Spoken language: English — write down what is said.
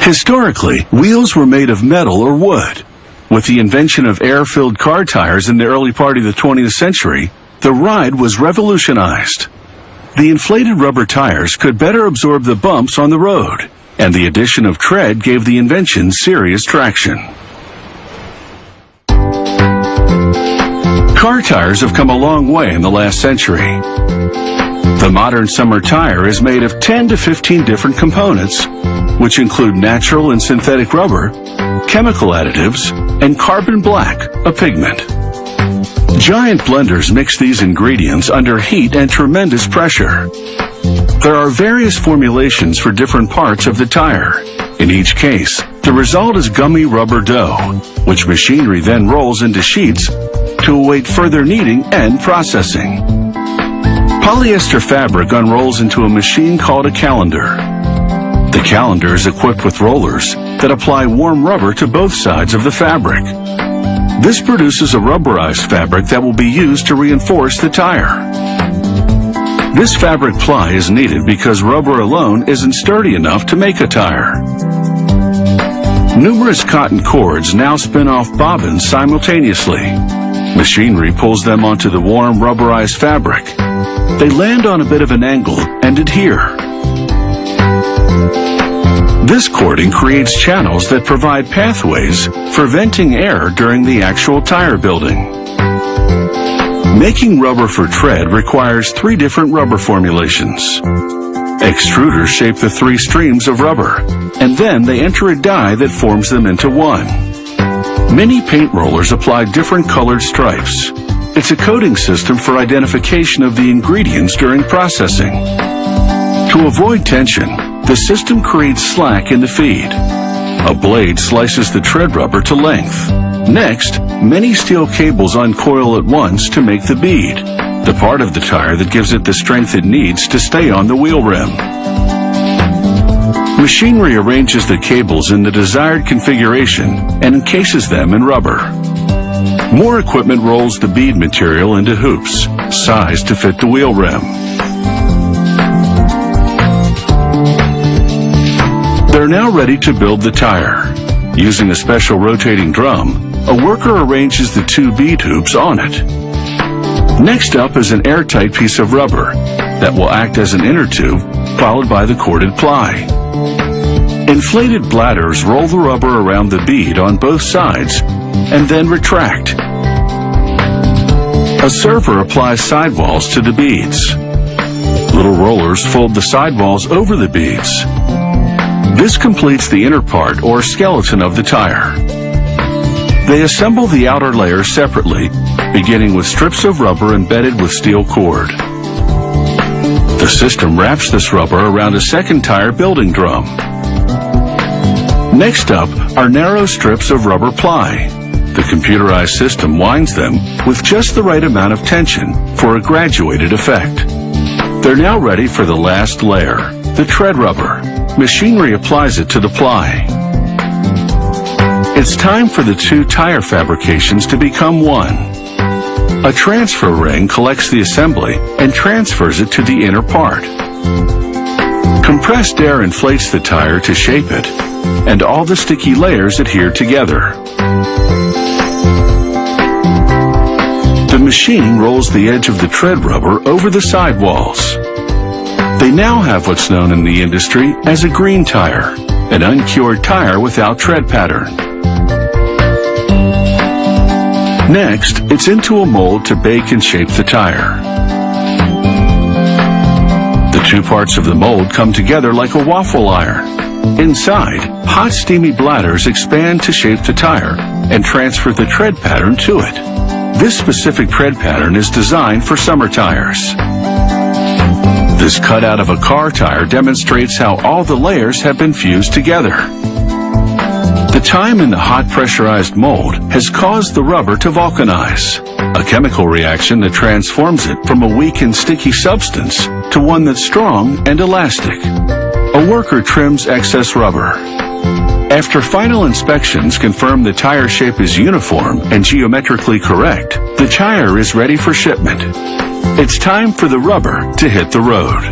Historically, wheels were made of metal or wood. With the invention of air-filled car tires in the early part of the 20th century, the ride was revolutionized. The inflated rubber tires could better absorb the bumps on the road, and the addition of tread gave the invention serious traction. Car tires have come a long way in the last century. The modern summer tire is made of 10 to 15 different components, which include natural and synthetic rubber, chemical additives, and carbon black, a pigment. Giant blenders mix these ingredients under heat and tremendous pressure. There are various formulations for different parts of the tire. In each case, the result is gummy rubber dough, which machinery then rolls into sheets to await further kneading and processing. Polyester fabric unrolls into a machine called a calender. The calender is equipped with rollers that apply warm rubber to both sides of the fabric. This produces a rubberized fabric that will be used to reinforce the tire. This fabric ply is needed because rubber alone isn't sturdy enough to make a tire. Numerous cotton cords now spin off bobbins simultaneously. Machinery pulls them onto the warm rubberized fabric. They land on a bit of an angle and adhere. This cording creates channels that provide pathways for venting air during the actual tire building. Making rubber for tread requires 3 different rubber formulations. Extruders shape the 3 streams of rubber, and then they enter a die that forms them into one. Many paint rollers apply different colored stripes. It's a coating system for identification of the ingredients during processing. To avoid tension, the system creates slack in the feed. A blade slices the tread rubber to length. Next, many steel cables uncoil at once to make the bead, the part of the tire that gives it the strength it needs to stay on the wheel rim. Machinery arranges the cables in the desired configuration and encases them in rubber. More equipment rolls the bead material into hoops, sized to fit the wheel rim. They're now ready to build the tire. Using a special rotating drum, a worker arranges the 2 bead hoops on it. Next up is an airtight piece of rubber that will act as an inner tube, followed by the corded ply. Inflated bladders roll the rubber around the bead on both sides and then retract. A server applies sidewalls to the beads. Little rollers fold the sidewalls over the beads. This completes the inner part or skeleton of the tire. They assemble the outer layer separately, beginning with strips of rubber embedded with steel cord. The system wraps this rubber around a second tire building drum. Next up are narrow strips of rubber ply. The computerized system winds them with just the right amount of tension for a graduated effect. They're now ready for the last layer, the tread rubber. Machinery applies it to the ply. It's time for the 2 tire fabrications to become one. A transfer ring collects the assembly and transfers it to the inner part. Compressed air inflates the tire to shape it, and all the sticky layers adhere together. The machine rolls the edge of the tread rubber over the sidewalls. They now have what's known in the industry as a green tire, an uncured tire without tread pattern. Next, it's into a mold to bake and shape the tire. The 2 parts of the mold come together like a waffle iron. Inside, hot steamy bladders expand to shape the tire and transfer the tread pattern to it. This specific tread pattern is designed for summer tires. This cutout of a car tire demonstrates how all the layers have been fused together. The time in the hot pressurized mold has caused the rubber to vulcanize, a chemical reaction that transforms it from a weak and sticky substance to one that's strong and elastic. A worker trims excess rubber. After final inspections confirm the tire shape is uniform and geometrically correct, the tire is ready for shipment. It's time for the rubber to hit the road.